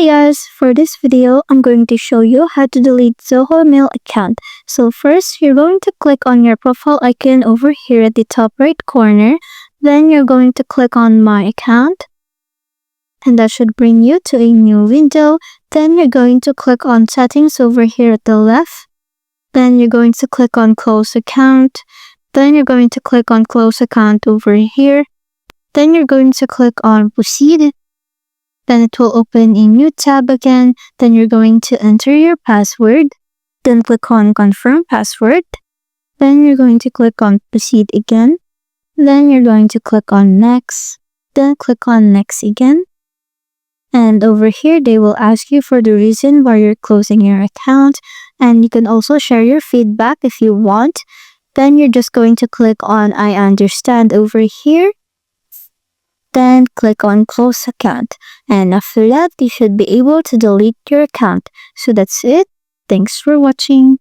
Hey guys, for this video, I'm going to show you how to delete Zoho Mail account. So first, you're going to click on your profile icon over here at the top right corner. Then you're going to click on My Account. And that should bring you to a new window. Then you're going to click on Settings over here at the left. Then you're going to click on Close Account. Then you're going to click on Close Account over here. Then you're going to click on Proceed. Then it will open a new tab again. Then you're going to enter your password. Then click on Confirm Password. Then you're going to click on Proceed again. Then you're going to click on Next. Then click on Next again. And over here, they will ask you for the reason why you're closing your account. And you can also share your feedback if you want. Then you're just going to click on I understand over here. Then click on Close Account. And after that, you should be able to delete your account. So that's it. Thanks for watching.